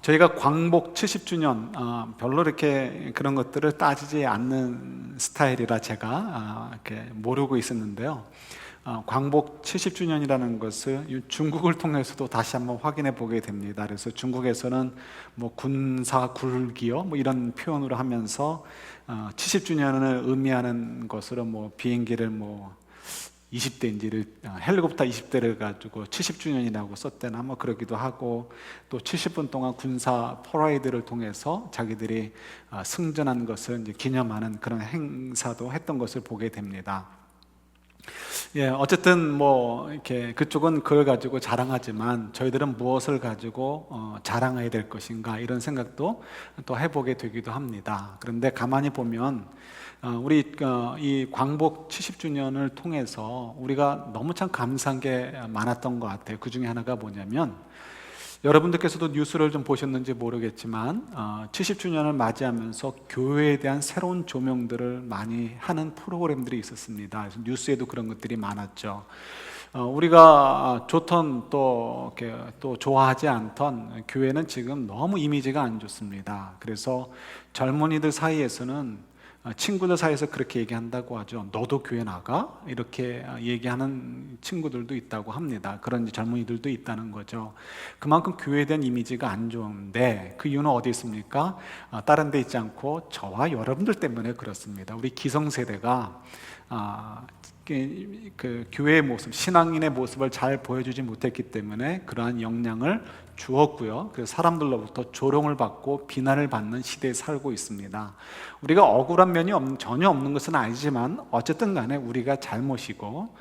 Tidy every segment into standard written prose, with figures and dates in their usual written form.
저희가 광복 70주년 별로 이렇게 그런 것들을 따지지 않는 스타일이라 제가 이렇게 모르고 있었는데요. 광복 70주년이라는 것을 중국을 통해서도 다시 한번 확인해 보게 됩니다. 그래서 중국에서는 뭐 군사 굴기요, 뭐 이런 표현으로 하면서 70주년을 의미하는 것으로 뭐 비행기를 뭐 20대인지를 헬리콥터 20대를 가지고 70주년이라고 썼대나 뭐 그러기도 하고, 또 70분 동안 군사 퍼레이드를 통해서 자기들이 승전한 것을 이제 기념하는 그런 행사도 했던 것을 보게 됩니다. 예, 어쨌든 뭐 이렇게 그쪽은 그걸 가지고 자랑하지만 저희들은 무엇을 가지고 자랑해야 될 것인가, 이런 생각도 또 해보게 되기도 합니다. 그런데 가만히 보면 우리 이 광복 70주년을 통해서 우리가 너무 참 감사한 게 많았던 것 같아요. 그 중에 하나가 뭐냐면, 여러분들께서도 뉴스를 좀 보셨는지 모르겠지만 70주년을 맞이하면서 교회에 대한 새로운 조명들을 많이 하는 프로그램들이 있었습니다. 그래서 뉴스에도 그런 것들이 많았죠. 우리가 좋던 또 좋아하지 않던 교회는 지금 너무 이미지가 안 좋습니다. 그래서 젊은이들 사이에서는 친구들 사이에서 그렇게 얘기한다고 하죠. 너도 교회 나가? 이렇게 얘기하는 친구들도 있다고 합니다. 그런 젊은이들도 있다는 거죠. 그만큼 교회에 대한 이미지가 안 좋은데, 그 이유는 어디 있습니까? 다른 데 있지 않고 저와 여러분들 때문에 그렇습니다. 우리 기성세대가 그 교회의 모습, 신앙인의 모습을 잘 보여주지 못했기 때문에 그러한 영향을 주었고요. 그래서 사람들로부터 조롱을 받고 비난을 받는 시대에 살고 있습니다. 우리가 억울한 면이 전혀 없는 것은 아니지만 어쨌든 간에 우리가 잘못이고,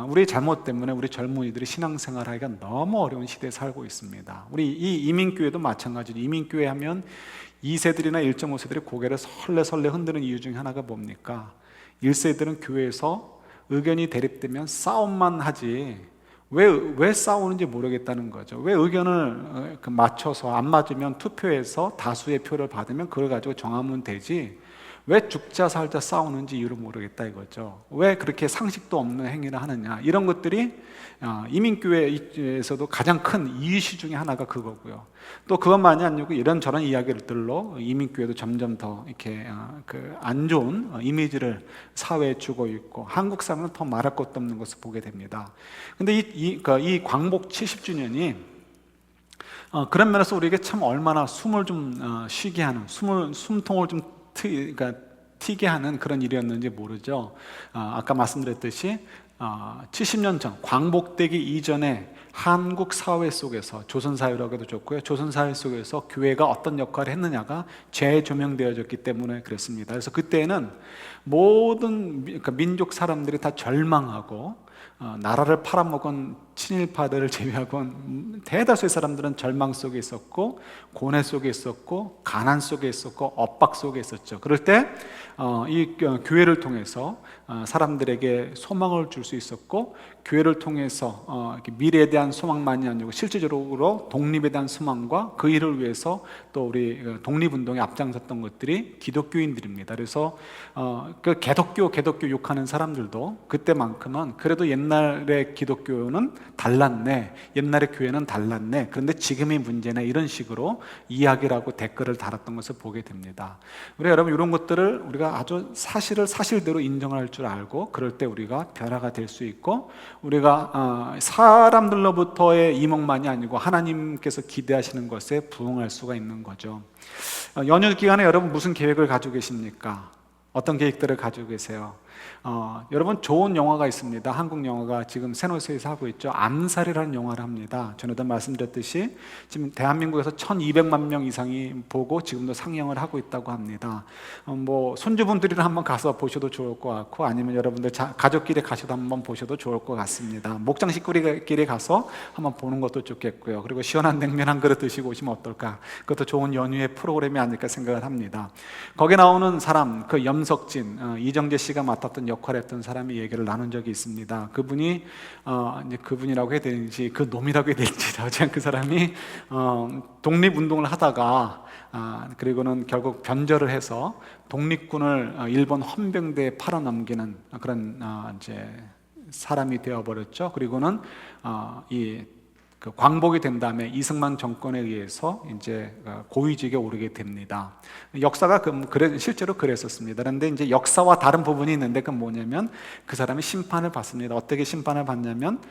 우리의 잘못 때문에 우리 젊은이들이 신앙생활하기가 너무 어려운 시대에 살고 있습니다. 우리 이 이민교회도 마찬가지죠. 이민교회 하면 2세들이나 1.5세들이 고개를 설레설레 흔드는 이유 중에 하나가 뭡니까? 1세들은 교회에서 의견이 대립되면 싸움만 하지 왜 싸우는지 모르겠다는 거죠. 왜 의견을 맞춰서 안 맞으면 투표해서 다수의 표를 받으면 그걸 가지고 정하면 되지, 왜 죽자 살자 싸우는지 이유를 모르겠다 이거죠. 왜 그렇게 상식도 없는 행위를 하느냐, 이런 것들이 이민교회에서도 가장 큰 이슈 중에 하나가 그거고요. 또 그것만이 아니고 이런저런 이야기들로 이민교회도 점점 더 이렇게 안 좋은 이미지를 사회에 주고 있고, 한국 사람은 더 말할 것도 없는 것을 보게 됩니다. 근데 이 광복 70주년이 그런 면에서 우리에게 참 얼마나 숨을 좀 쉬게 하는, 숨통을 좀 튀게 하는 그런 일이었는지 모르죠. 아까 말씀드렸듯이 70년 전, 광복되기 이전에 한국 사회 속에서, 조선사회라고 해도 좋고요, 조선사회 속에서 교회가 어떤 역할을 했느냐가 재조명되어졌기 때문에 그렇습니다. 그래서 그때는 모든 민족 사람들이 다 절망하고, 나라를 팔아먹은 친일파들을 제외하고는 대다수의 사람들은 절망 속에 있었고, 고뇌 속에 있었고, 가난 속에 있었고, 엇박 속에 있었죠. 그럴 때 이 교회를 통해서 사람들에게 소망을 줄 수 있었고, 교회를 통해서 미래에 대한 소망만이 아니고 실질적으로 독립에 대한 소망과 그 일을 위해서 또 우리 독립운동에 앞장섰던 것들이 기독교인들입니다. 그래서 그 개독교 욕하는 사람들도 그때만큼은 그래도 옛날의 기독교는 달랐네, 옛날의 교회는 달랐네, 그런데 지금이 문제네, 이런 식으로 이야기를 하고 댓글을 달았던 것을 보게 됩니다. 우리 여러분, 이런 것들을 우리가 아주 사실대로 인정할 줄 알고, 그럴 때 우리가 변화가 될 수 있고, 우리가 사람들로부터의 이목만이 아니고 하나님께서 기대하시는 것에 부응할 수가 있는 거죠. 연휴 기간에 여러분 무슨 계획을 가지고 계십니까? 어떤 계획들을 가지고 계세요? 여러분, 좋은 영화가 있습니다. 한국 영화가 지금 세노스에서 하고 있죠. 암살이라는 영화를 합니다. 전에도 말씀드렸듯이 지금 대한민국에서 1200만 명 이상이 보고 지금도 상영을 하고 있다고 합니다. 뭐 손주분들이랑 한번 가서 보셔도 좋을 것 같고, 아니면 여러분들 가족끼리 가셔도 한번 보셔도 좋을 것 같습니다. 목장 식구끼리 가서 한번 보는 것도 좋겠고요. 그리고 시원한 냉면 한 그릇 드시고 오시면 어떨까? 그것도 좋은 연휴의 프로그램이 아닐까 생각을 합니다. 거기에 나오는 사람, 그 염석진, 이정재 씨가 맡았던 역할을 했던 사람이 얘기를 나눈 적이 있습니다. 그분이 이제 그분이라고 해야 되는지 그 놈이라고 해야 되는지, 그 사람이 독립운동을 하다가 그리고는 결국 변절을 해서 독립군을 일본 헌병대에 팔아넘기는 그런 이제 사람이 되어버렸죠. 그리고는 이 그 광복이 된 다음에 이승만 정권에 의해서 이제 고위직에 오르게 됩니다. 역사가 실제로 그랬었습니다. 그런데 이제 역사와 다른 부분이 있는데 그건 뭐냐면 그 사람이 심판을 받습니다. 어떻게 심판을 받냐면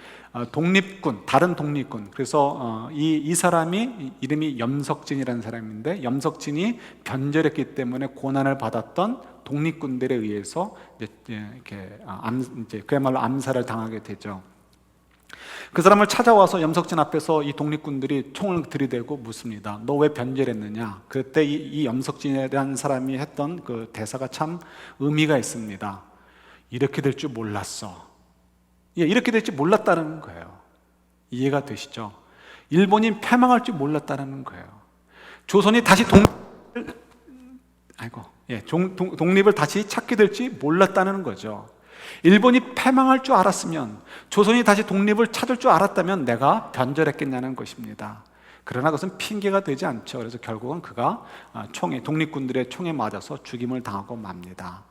독립군, 다른 독립군. 그래서 이 사람이 이름이 염석진이라는 사람인데 염석진이 변절했기 때문에 고난을 받았던 독립군들에 의해서 이제 그야말로 암살을 당하게 되죠. 그 사람을 찾아와서 염석진 앞에서 이 독립군들이 총을 들이대고 묻습니다. 너 왜 변절했느냐? 그때 이 염석진이라는 사람이 했던 그 대사가 참 의미가 있습니다. 이렇게 될 줄 몰랐어. 이렇게 될 줄 몰랐다는 거예요. 이해가 되시죠? 일본이 패망할 줄 몰랐다는 거예요. 조선이 다시 독립을 다시 찾게 될지 몰랐다는 거죠. 일본이 패망할 줄 알았으면, 조선이 다시 독립을 찾을 줄 알았다면 내가 변절했겠냐는 것입니다. 그러나 그것은 핑계가 되지 않죠. 그래서 결국은 그가 독립군들의 총에 맞아서 죽임을 당하고 맙니다.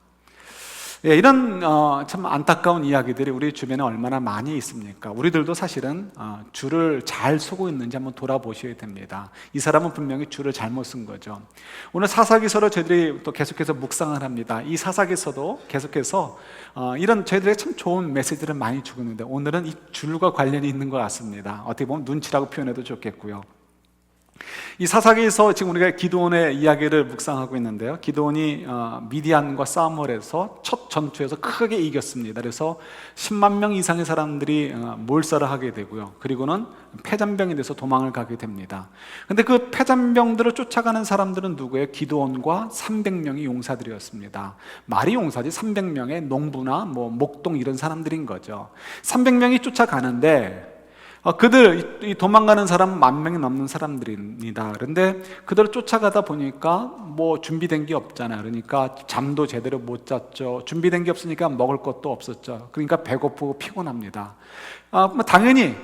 이런 참 안타까운 이야기들이 우리 주변에 얼마나 많이 있습니까? 우리들도 사실은 줄을 잘 서고 있는지 한번 돌아보셔야 됩니다. 이 사람은 분명히 줄을 잘못 쓴 거죠. 오늘 사사기서를 저희들이 또 계속해서 묵상을 합니다. 이 사사기서도 계속해서 이런 저희들에게 참 좋은 메시지를 많이 주고 있는데 오늘은 이 줄과 관련이 있는 것 같습니다. 어떻게 보면 눈치라고 표현해도 좋겠고요. 이 사사기에서 지금 우리가 기드온의 이야기를 묵상하고 있는데요. 기드온이 미디안과 싸움을 해서 첫 전투에서 크게 이겼습니다. 그래서 10만 명 이상의 사람들이 몰살을 하게 되고요. 그리고는 패잔병이 돼서 도망을 가게 됩니다. 근데 그 패잔병들을 쫓아가는 사람들은 누구예요? 기드온과 300명의 용사들이었습니다. 말이 용사지 300명의 농부나 목동 이런 사람들인 거죠. 300명이 쫓아가는데 그들 도망가는 사람 10,000명이 넘는 사람들입니다. 그런데 그들을 쫓아가다 보니까 준비된 게 없잖아요. 그러니까 잠도 제대로 못 잤죠. 준비된 게 없으니까 먹을 것도 없었죠. 그러니까 배고프고 피곤합니다. 당연히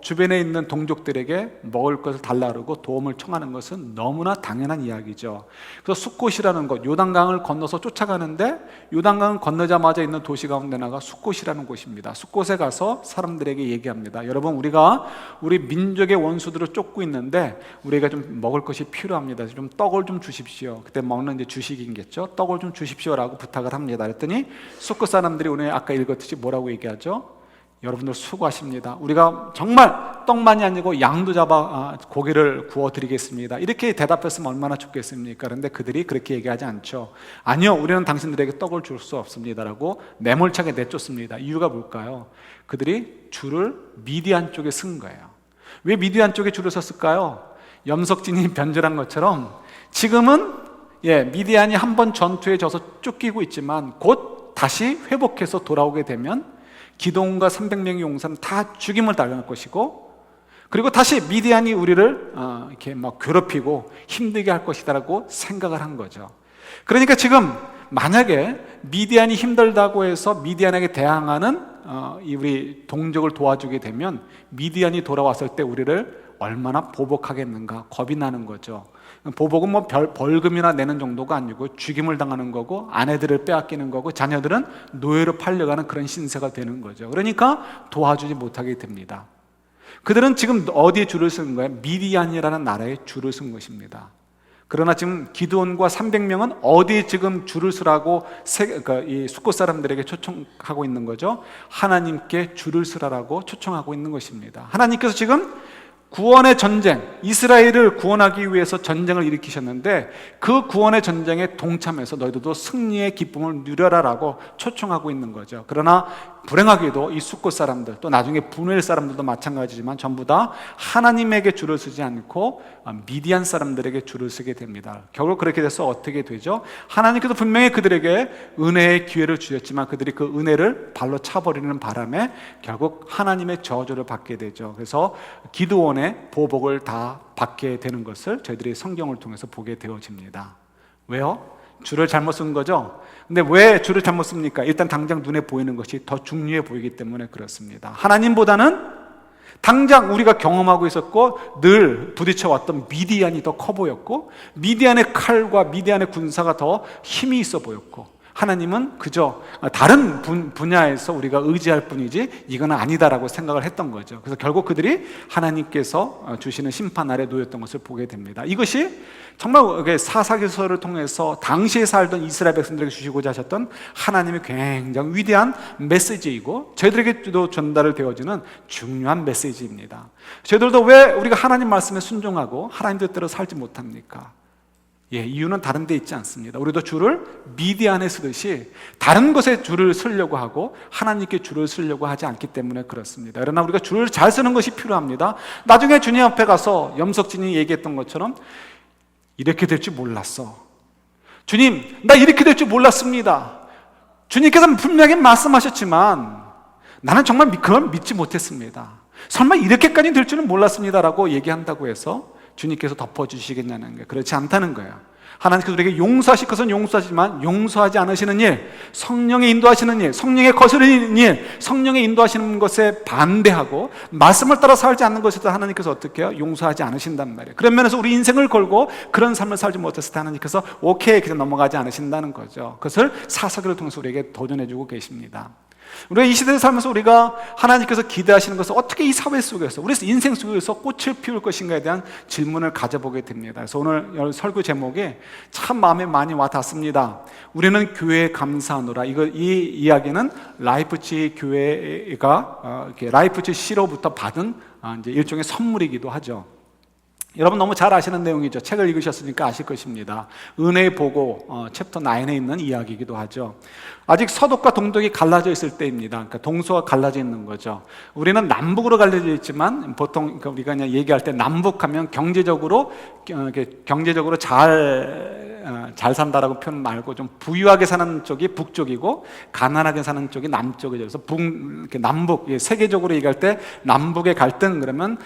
주변에 있는 동족들에게 먹을 것을 달라 그러고 도움을 청하는 것은 너무나 당연한 이야기죠. 그래서 숫곳이라는 곳, 요단강을 건너서 쫓아가는데 요단강을 건너자마자 있는 도시 가운데 나가 숫곳이라는 곳입니다. 숫곳에 가서 사람들에게 얘기합니다. 여러분, 우리가 우리 민족의 원수들을 쫓고 있는데 우리가 좀 먹을 것이 필요합니다. 좀 떡을 좀 주십시오. 그때 먹는 이제 주식이겠죠. 떡을 좀 주십시오라고 부탁을 합니다. 그랬더니 숫곳 사람들이 오늘 아까 읽었듯이 뭐라고 얘기하죠? 여러분들 수고하십니다. 우리가 정말 떡만이 아니고 양도 잡아 고기를 구워드리겠습니다. 이렇게 대답했으면 얼마나 좋겠습니까? 그런데 그들이 그렇게 얘기하지 않죠. 아니요, 우리는 당신들에게 떡을 줄 수 없습니다라고 매몰차게 내쫓습니다. 이유가 뭘까요? 그들이 줄을 미디안 쪽에 쓴 거예요. 왜 미디안 쪽에 줄을 섰을까요? 염석진이 변절한 것처럼 지금은 미디안이 한 번 전투에 져서 쫓기고 있지만 곧 다시 회복해서 돌아오게 되면 기드온과 300명의 용사는 다 죽임을 당할 것이고, 그리고 다시 미디안이 우리를 이렇게 괴롭히고 힘들게 할 것이다라고 생각을 한 거죠. 그러니까 지금 만약에 미디안이 힘들다고 해서 미디안에게 대항하는 우리 동족을 도와주게 되면 미디안이 돌아왔을 때 우리를 얼마나 보복하겠는가 겁이 나는 거죠. 보복은 벌금이나 내는 정도가 아니고 죽임을 당하는 거고, 아내들을 빼앗기는 거고, 자녀들은 노예로 팔려가는 그런 신세가 되는 거죠. 그러니까 도와주지 못하게 됩니다. 그들은 지금 어디에 줄을 쓴 거예요? 미디안이라는 나라에 줄을 쓴 것입니다. 그러나 지금 기드온과 300명은 어디에 지금 줄을 서라고 이 숫곳 사람들에게 초청하고 있는 거죠? 하나님께 줄을 서라고 초청하고 있는 것입니다. 하나님께서 지금 구원의 전쟁, 이스라엘을 구원하기 위해서 전쟁을 일으키셨는데 그 구원의 전쟁에 동참해서 너희들도 승리의 기쁨을 누려라라고 초청하고 있는 거죠. 그러나 불행하게도 이 숫곳 사람들, 또 나중에 분노할 사람들도 마찬가지지만 전부 다 하나님에게 줄을 서지 않고 미디안 사람들에게 줄을 서게 됩니다. 결국 그렇게 돼서 어떻게 되죠? 하나님께서 분명히 그들에게 은혜의 기회를 주셨지만 그들이 그 은혜를 발로 차버리는 바람에 결국 하나님의 저주를 받게 되죠. 그래서 기드온의 보복을 다 받게 되는 것을 저희들이 성경을 통해서 보게 되어집니다. 왜요? 줄을 잘못 쓴 거죠. 근데 왜 줄을 잘못 씁니까? 일단 당장 눈에 보이는 것이 더 중요해 보이기 때문에 그렇습니다. 하나님보다는 당장 우리가 경험하고 있었고 늘 부딪혀왔던 미디안이 더 커 보였고, 미디안의 칼과 미디안의 군사가 더 힘이 있어 보였고, 하나님은 그저 다른 분야에서 우리가 의지할 뿐이지 이건 아니다라고 생각을 했던 거죠. 그래서 결국 그들이 하나님께서 주시는 심판 아래 놓였던 것을 보게 됩니다. 이것이 정말 사사기서를 통해서 당시에 살던 이스라엘 백성들에게 주시고자 하셨던 하나님의 굉장히 위대한 메시지이고 저희들에게도 전달을 되어지는 중요한 메시지입니다. 저희들도 왜 우리가 하나님 말씀에 순종하고 하나님 뜻대로 살지 못합니까? 이유는 다른 데 있지 않습니다. 우리도 줄을 미디 안에 쓰듯이 다른 것에 줄을 쓰려고 하고 하나님께 줄을 쓰려고 하지 않기 때문에 그렇습니다. 그러나 우리가 줄을 잘 쓰는 것이 필요합니다. 나중에 주님 앞에 가서 염석진이 얘기했던 것처럼 이렇게 될 줄 몰랐어. 주님, 나 이렇게 될 줄 몰랐습니다. 주님께서는 분명히 말씀하셨지만 나는 정말 그걸 믿지 못했습니다. 설마 이렇게까지 될 줄은 몰랐습니다라고 얘기한다고 해서 주님께서 덮어주시겠냐는 게 그렇지 않다는 거예요. 하나님께서 우리에게 용서하실 것은 용서하지만 용서하지 않으시는 일, 성령의 인도하시는 일, 성령의 거스르는 일, 성령의 인도하시는 것에 반대하고 말씀을 따라 살지 않는 것에도 하나님께서 어떻게 해요? 용서하지 않으신단 말이에요. 그런 면에서 우리 인생을 걸고 그런 삶을 살지 못했을 때 하나님께서 오케이 그냥 넘어가지 않으신다는 거죠. 그것을 사사기를 통해서 우리에게 도전해주고 계십니다. 우리가 이 시대를 살면서 우리가 하나님께서 기대하시는 것을 어떻게 이 사회 속에서 우리 인생 속에서 꽃을 피울 것인가에 대한 질문을 가져보게 됩니다. 그래서 오늘 설교 제목이 참 마음에 많이 와닿습니다. 우리는 교회에 감사하노라. 이 이야기는 라이프치 교회가 라이프치 시로부터 받은 이제 일종의 선물이기도 하죠. 여러분 너무 잘 아시는 내용이죠. 책을 읽으셨으니까 아실 것입니다. 은혜의 보고 챕터 9에 있는 이야기이기도 하죠. 아직 서독과 동독이 갈라져 있을 때입니다. 그러니까 동서가 갈라져 있는 거죠. 우리는 남북으로 갈라져 있지만 보통 우리가 그냥 얘기할 때 남북하면 경제적으로 잘 산다라고 표현 말고 좀 부유하게 사는 쪽이 북쪽이고 가난하게 사는 쪽이 남쪽이죠. 그래서 남북, 세계적으로 얘기할 때 남북의 갈등 그러면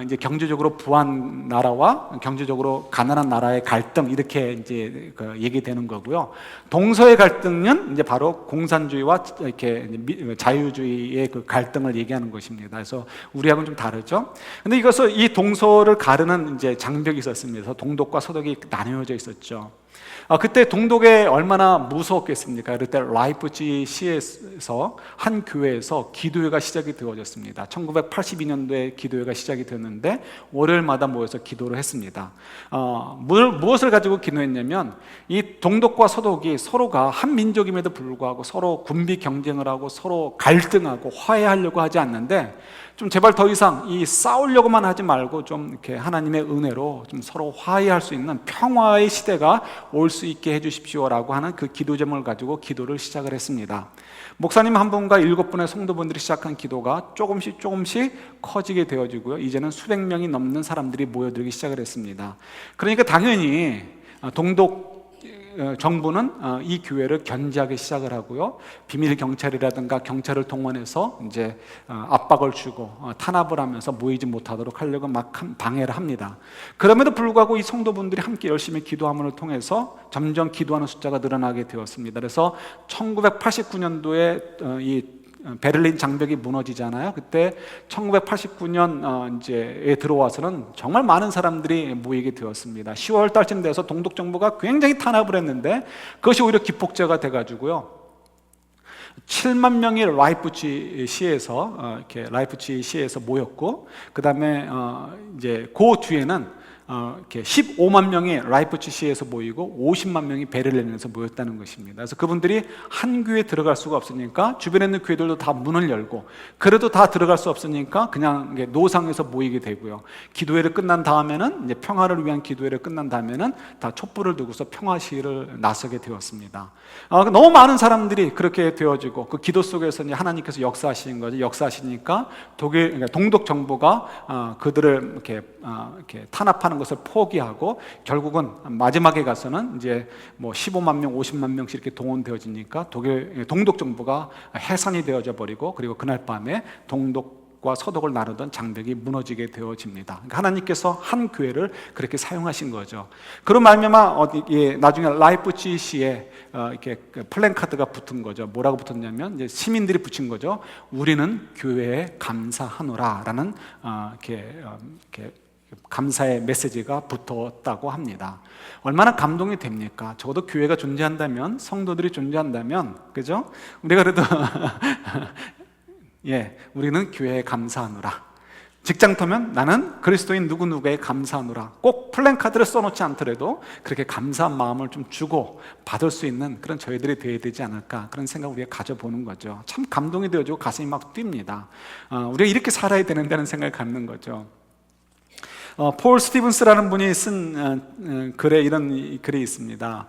이제 경제적으로 부한 나라와 경제적으로 가난한 나라의 갈등 이렇게 이제 얘기되는 거고요. 동서의 갈등은 이제 바로 공산주의와 이렇게 자유주의의 그 갈등을 얘기하는 것입니다. 그래서 우리하고는 좀 다르죠. 근데 이 동서를 가르는 이제 장벽이 있었습니다. 그래서 동독과 서독이 나뉘어져 있었죠. 그때 동독에 얼마나 무서웠겠습니까? 그때 라이프치 시에서 한 교회에서 기도회가 시작이 되어졌습니다. 1982년도에 기도회가 시작이 되었는데 월요일마다 모여서 기도를 했습니다. 무엇을 가지고 기도했냐면 이 동독과 서독이 서로가 한 민족임에도 불구하고 서로 군비 경쟁을 하고 서로 갈등하고 화해하려고 하지 않는데 좀 제발 더 이상 이 싸우려고만 하지 말고 좀 이렇게 하나님의 은혜로 좀 서로 화해할 수 있는 평화의 시대가 올 수 있게 해주십시오라고 하는 그 기도 제목을 가지고 기도를 시작을 했습니다. 목사님 한 분과 7분의 성도분들이 시작한 기도가 조금씩 커지게 되어지고요. 이제는 수백 명이 넘는 사람들이 모여들기 시작을 했습니다. 그러니까 당연히 동독 정부는 이 교회를 견제하기 시작을 하고요. 비밀 경찰이라든가 경찰을 동원해서 이제 압박을 주고 탄압을 하면서 모이지 못하도록 하려고 막 방해를 합니다. 그럼에도 불구하고 이 성도분들이 함께 열심히 기도함을 통해서 점점 기도하는 숫자가 늘어나게 되었습니다. 그래서 1989년도에 이 베를린 장벽이 무너지잖아요. 그때 1989년 이제에 들어와서는 정말 많은 사람들이 모이게 되었습니다. 10월 달쯤 돼서 동독 정부가 굉장히 탄압을 했는데 그것이 오히려 기폭제가 돼가지고요. 7만 명이 라이프치 시에서 모였고, 그 다음에 이제 그 뒤에는 이렇게 15만 명이 라이프치 시에서 모이고 50만 명이 베를린에서 모였다는 것입니다. 그래서 그분들이 한 교회에 들어갈 수가 없으니까 주변에 있는 교회들도 다 문을 열고, 그래도 다 들어갈 수 없으니까 그냥 노상에서 모이게 되고요. 기도회를 끝난 다음에는 이제 평화를 위한 기도회를 끝난 다음에는 다 촛불을 들고서 평화 시위를 나서게 되었습니다. 너무 많은 사람들이 그렇게 되어지고 그 기도 속에서 이제 하나님께서 역사하시는 거죠. 역사하시니까 동독 정부가 그들을 이렇게 탄압하는 것을 포기하고 결국은 마지막에 가서는 이제 뭐 15만 명, 50만 명씩 이렇게 동원되어지니까 동독 정부가 해산이 되어져 버리고, 그리고 그날 밤에 동독과 서독을 나누던 장벽이 무너지게 되어집니다. 그러니까 하나님께서 한 교회를 그렇게 사용하신 거죠. 그런 말미암아 나중에 라이프치 시에 이렇게 플랜카드가 붙은 거죠. 뭐라고 붙었냐면 이제 시민들이 붙인 거죠. 우리는 교회에 감사하노라라는 이렇게 감사의 메시지가 붙었다고 합니다. 얼마나 감동이 됩니까? 적어도 교회가 존재한다면, 성도들이 존재한다면, 그죠? 우리가 그래도 예, 우리는 교회에 감사하노라. 직장터면 나는 그리스도인 누구누구에 감사하노라. 꼭 플랜카드를 써놓지 않더라도 그렇게 감사한 마음을 좀 주고 받을 수 있는 그런 저희들이 되어야 되지 않을까, 그런 생각 우리가 가져보는 거죠. 참 감동이 되어지고 가슴이 막 뜁니다. 우리가 이렇게 살아야 되는다는 생각을 갖는 거죠. 폴 스티븐스라는 분이 쓴 글에 이런 글이 있습니다.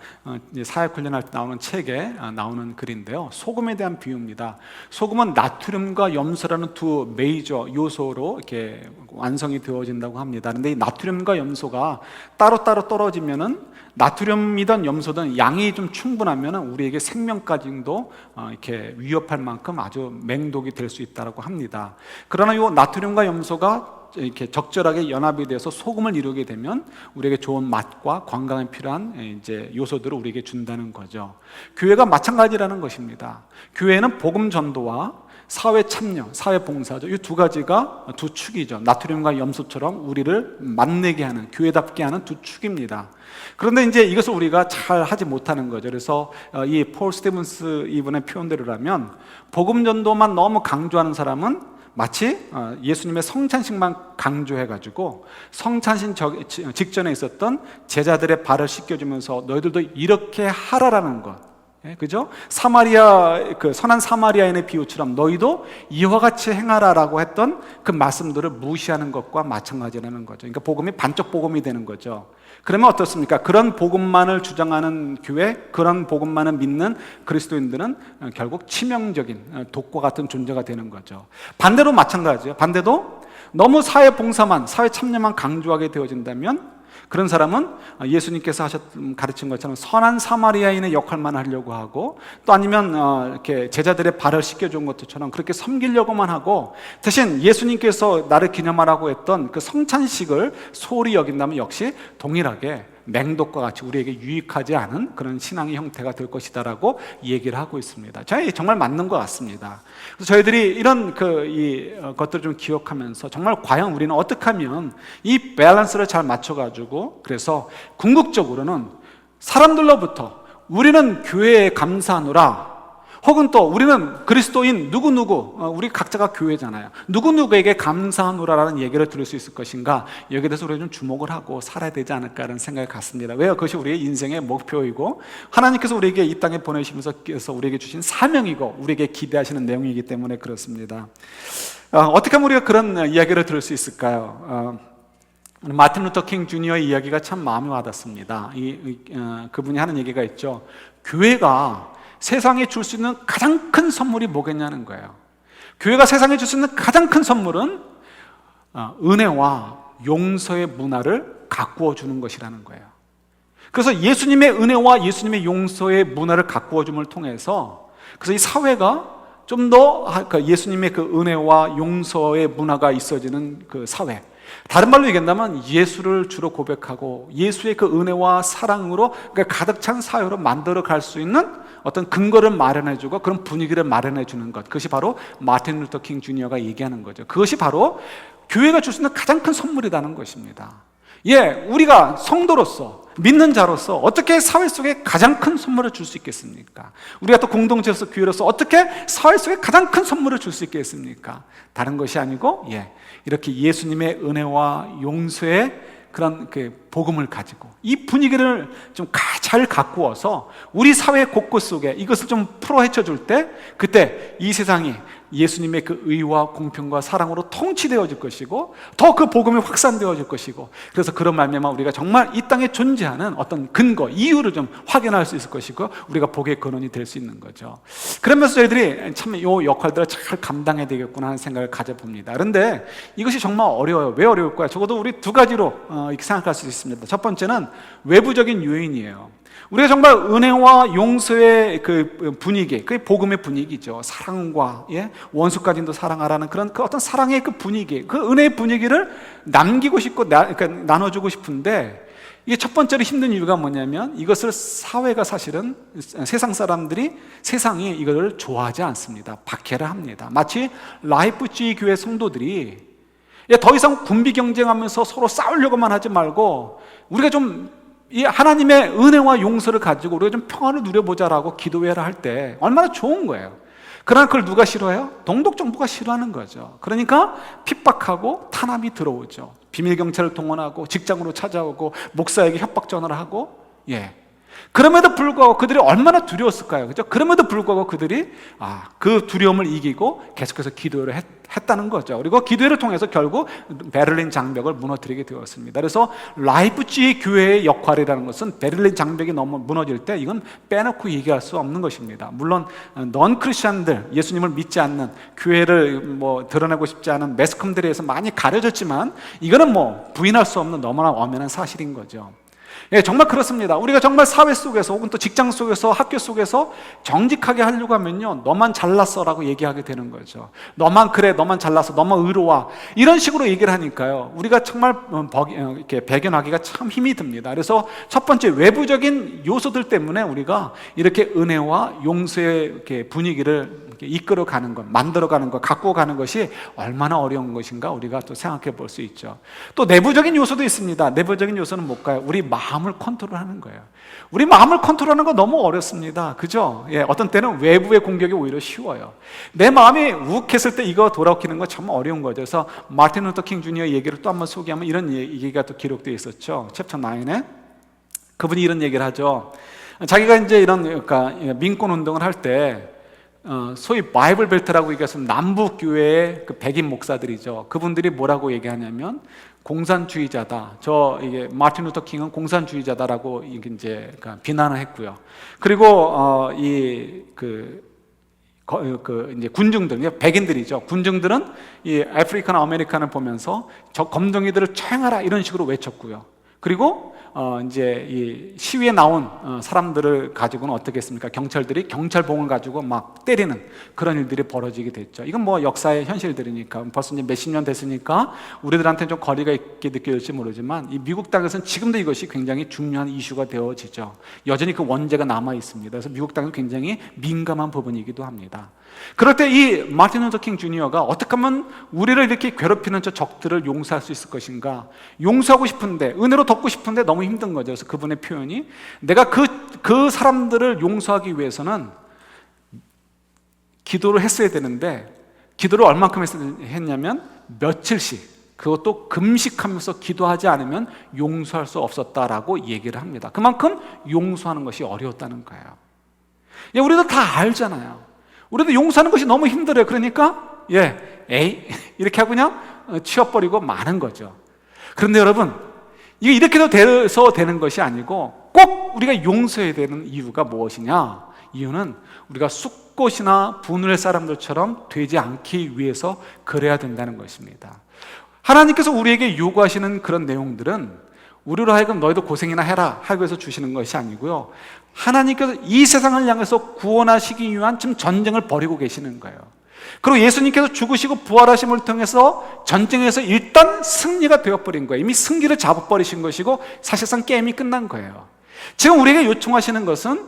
사역훈련할 때 나오는 책에 나오는 글인데요, 소금에 대한 비유입니다. 소금은 나트륨과 염소라는 두 메이저 요소로 이렇게 완성이 되어진다고 합니다. 그런데 이 나트륨과 염소가 따로따로 떨어지면은, 나트륨이든 염소든 양이 좀 충분하면 우리에게 생명까지도 이렇게 위협할 만큼 아주 맹독이 될 수 있다고 합니다. 그러나 이 나트륨과 염소가 이렇게 적절하게 연합이 돼서 소금을 이루게 되면 우리에게 좋은 맛과 건강에 필요한 이제 요소들을 우리에게 준다는 거죠. 교회가 마찬가지라는 것입니다. 교회는 복음 전도와 사회 참여, 사회 봉사죠. 이 두 가지가 두 축이죠. 나트륨과 염소처럼 우리를 만나게 하는, 교회답게 하는 두 축입니다. 그런데 이제 이것을 우리가 잘 하지 못하는 거죠. 그래서 이 폴 스티븐스 이분의 표현대로라면, 복음 전도만 너무 강조하는 사람은 마치 예수님의 성찬식만 강조해가지고 성찬식 직전에 있었던 제자들의 발을 씻겨주면서 너희들도 이렇게 하라라는 것, 그죠? 그 선한 사마리아인의 비유처럼 너희도 이와 같이 행하라라고 했던 그 말씀들을 무시하는 것과 마찬가지라는 거죠. 그러니까 복음이 반쪽 복음이 되는 거죠. 그러면 어떻습니까? 그런 복음만을 주장하는 교회, 그런 복음만을 믿는 그리스도인들은 결국 치명적인 독과 같은 존재가 되는 거죠. 반대로 마찬가지예요. 반대로 너무 사회 봉사만, 사회 참여만 강조하게 되어진다면, 그런 사람은 예수님께서 가르친 것처럼 선한 사마리아인의 역할만 하려고 하고, 또 아니면 이렇게 제자들의 발을 씻겨준 것처럼 그렇게 섬기려고만 하고, 대신 예수님께서 나를 기념하라고 했던 그 성찬식을 소홀히 여긴다면 역시 동일하게 맹독과 같이 우리에게 유익하지 않은 그런 신앙의 형태가 될 것이다라고 얘기를 하고 있습니다. 저희 정말 맞는 것 같습니다. 그래서 저희들이 이런 이 것들을 좀 기억하면서 정말 과연 우리는 어떻게 하면 이 밸런스를 잘 맞춰가지고, 그래서 궁극적으로는 사람들로부터 우리는 교회에 감사하노라, 혹은 또 우리는 그리스도인 누구누구, 우리 각자가 교회잖아요, 누구누구에게 감사하노라라는 얘기를 들을 수 있을 것인가, 여기에 대해서 우리가 좀 주목을 하고 살아야 되지 않을까라는 생각이 갖습니다. 왜요? 그것이 우리의 인생의 목표이고 하나님께서 우리에게 이 땅에 보내시면서 우리에게 주신 사명이고 우리에게 기대하시는 내용이기 때문에 그렇습니다. 어떻게 하면 우리가 그런 이야기를 들을 수 있을까요? 마틴 루터 킹 주니어의 이야기가 참 마음에 와닿습니다. 그분이 하는 얘기가 있죠. 교회가 세상에 줄 수 있는 가장 큰 선물이 뭐겠냐는 거예요. 교회가 세상에 줄 수 있는 가장 큰 선물은 은혜와 용서의 문화를 가꾸어 주는 것이라는 거예요. 그래서 예수님의 은혜와 예수님의 용서의 문화를 가꾸어 줌을 통해서, 그래서 이 사회가 좀 더 예수님의 그 은혜와 용서의 문화가 있어지는 그 사회, 다른 말로 얘기한다면 예수를 주로 고백하고 예수의 그 은혜와 사랑으로 가득 찬 사회로 만들어 갈 수 있는 어떤 근거를 마련해주고 그런 분위기를 마련해주는 것, 그것이 바로 마틴 루터 킹 주니어가 얘기하는 거죠. 그것이 바로 교회가 줄 수 있는 가장 큰 선물이라는 것입니다. 우리가 성도로서, 믿는 자로서 어떻게 사회 속에 가장 큰 선물을 줄 수 있겠습니까? 우리가 또 공동체로서, 교회로서 어떻게 사회 속에 가장 큰 선물을 줄 수 있겠습니까? 다른 것이 아니고 이렇게 예수님의 은혜와 용서의 그런 그 복음을 가지고 이 분위기를 좀 잘 가꾸어서 우리 사회 곳곳 속에 이것을 좀 풀어헤쳐 줄 때, 그때 이 세상이 예수님의 그 의와 공평과 사랑으로 통치되어질 것이고 더 그 복음이 확산되어질 것이고, 그래서 그런 말미암아 우리가 정말 이 땅에 존재하는 어떤 근거, 이유를 좀 확인할 수 있을 것이고 우리가 복의 근원이 될 수 있는 거죠. 그러면서 저희들이 참 이 역할들을 잘 감당해야 되겠구나 하는 생각을 가져봅니다. 그런데 이것이 정말 어려워요. 왜 어려울까요? 적어도 우리 두 가지로 이렇게 생각할 수 있습니다. 첫 번째는 외부적인 요인이에요. 우리가 정말 은혜와 용서의 그 분위기, 그게 복음의 분위기죠. 사랑과 원수까지도 사랑하라는 그런 그 어떤 사랑의 그 분위기, 그 은혜의 분위기를 남기고 싶고 그러니까 나눠주고 싶은데, 이게 첫 번째로 힘든 이유가 뭐냐면 이것을 사회가 사실은 세상 사람들이, 세상이 이걸 좋아하지 않습니다. 박해를 합니다. 마치 라이프치 교회 성도들이 더 이상 군비 경쟁하면서 서로 싸우려고만 하지 말고 우리가 좀 이 하나님의 은혜와 용서를 가지고 우리가 좀 평안을 누려보자라고 기도회를 할 때 얼마나 좋은 거예요. 그러나 그걸 누가 싫어해요? 동독 정부가 싫어하는 거죠. 그러니까 핍박하고 탄압이 들어오죠. 비밀 경찰을 동원하고 직장으로 찾아오고 목사에게 협박 전화를 하고, 그럼에도 불구하고 그들이 얼마나 두려웠을까요? 그죠? 그럼에도 불구하고 그들이 그 두려움을 이기고 계속해서 기도를 했다는 거죠. 그리고 기도를 통해서 결국 베를린 장벽을 무너뜨리게 되었습니다. 그래서 라이프치히 교회의 역할이라는 것은 베를린 장벽이 너무 무너질 때 이건 빼놓고 얘기할 수 없는 것입니다. 물론 넌 크리스천들, 예수님을 믿지 않는, 교회를 드러내고 싶지 않은 매스컴들에 의해서 많이 가려졌지만 이거는 부인할 수 없는 너무나 엄연한 사실인 거죠. 정말 그렇습니다. 우리가 정말 사회 속에서 혹은 또 직장 속에서 학교 속에서 정직하게 하려고 하면요, 너만 잘났어라고 얘기하게 되는 거죠. 너만 그래, 너만 잘났어, 너만 의로워, 이런 식으로 얘기를 하니까요, 우리가 정말 이렇게 배견하기가 참 힘이 듭니다. 그래서 첫 번째, 외부적인 요소들 때문에 우리가 이렇게 은혜와 용서의 이렇게 분위기를 이끌어가는 것, 만들어가는 것, 갖고 가는 것이 얼마나 어려운 것인가 우리가 또 생각해 볼 수 있죠. 또 내부적인 요소도 있습니다. 내부적인 요소는 뭘까요? 우리 마음을 컨트롤하는 거예요. 우리 마음을 컨트롤하는 거 너무 어렵습니다. 그죠? 어떤 때는 외부의 공격이 오히려 쉬워요. 내 마음이 욱했을 때 이거 돌아오키는 거 참 어려운 거죠. 그래서 마틴 루터 킹 주니어 얘기를 또 한번 소개하면 이런 얘기가 또 기록되어 있었죠. 챕터 9에 그분이 이런 얘기를 하죠. 자기가 이제 이런 그러니까 민권 운동을 할 때 소위 바이블 벨트라고 얘기해서 남부 교회의 그 백인 목사들이죠. 그분들이 뭐라고 얘기하냐면 공산주의자다. 이게 마틴 루터 킹은 공산주의자다라고 이제 비난을 했고요. 그리고 이제 군중들, 백인들이죠. 군중들은 이 아프리칸 아메리칸을 보면서 저 검둥이들을 처형하라 이런 식으로 외쳤고요. 그리고 이제 이 시위에 나온 사람들을 가지고는 어떻게 했습니까? 경찰들이 경찰봉을 가지고 막 때리는 그런 일들이 벌어지게 됐죠. 이건 역사의 현실들이니까 벌써 이제 몇십 년 됐으니까 우리들한테는 좀 거리가 있게 느껴질지 모르지만 이 미국 땅에서는 지금도 이것이 굉장히 중요한 이슈가 되어지죠. 여전히 그 원죄가 남아 있습니다. 그래서 미국 땅은 굉장히 민감한 부분이기도 합니다. 그럴 때 이 마틴 루터 킹 주니어가 어떻게 하면 우리를 이렇게 괴롭히는 저 적들을 용서할 수 있을 것인가? 용서하고 싶은데, 은혜로 덮고 싶은데 너무 힘든 거죠. 그래서 그분의 표현이, 내가 그 사람들을 용서하기 위해서는 기도를 했어야 되는데, 기도를 얼만큼 했냐면 며칠씩, 그것도 금식하면서 기도하지 않으면 용서할 수 없었다라고 얘기를 합니다. 그만큼 용서하는 것이 어려웠다는 거예요. 우리도 다 알잖아요. 우리도 용서하는 것이 너무 힘들어요. 그러니까 이렇게 하고 그냥 치워버리고 마는 거죠. 그런데 여러분, 이게 이렇게도 돼서 되는 것이 아니고 꼭 우리가 용서해야 되는 이유가 무엇이냐? 이유는 우리가 숫꽃이나 분을 사람들처럼 되지 않기 위해서 그래야 된다는 것입니다. 하나님께서 우리에게 요구하시는 그런 내용들은 우리로 하여금 너희도 고생이나 해라 하기 위해서 주시는 것이 아니고요, 하나님께서 이 세상을 향해서 구원하시기 위한 지금 전쟁을 벌이고 계시는 거예요. 그리고 예수님께서 죽으시고 부활하심을 통해서 전쟁에서 일단 승리가 되어버린 거예요. 이미 승기를 잡아버리신 것이고 사실상 게임이 끝난 거예요. 지금 우리에게 요청하시는 것은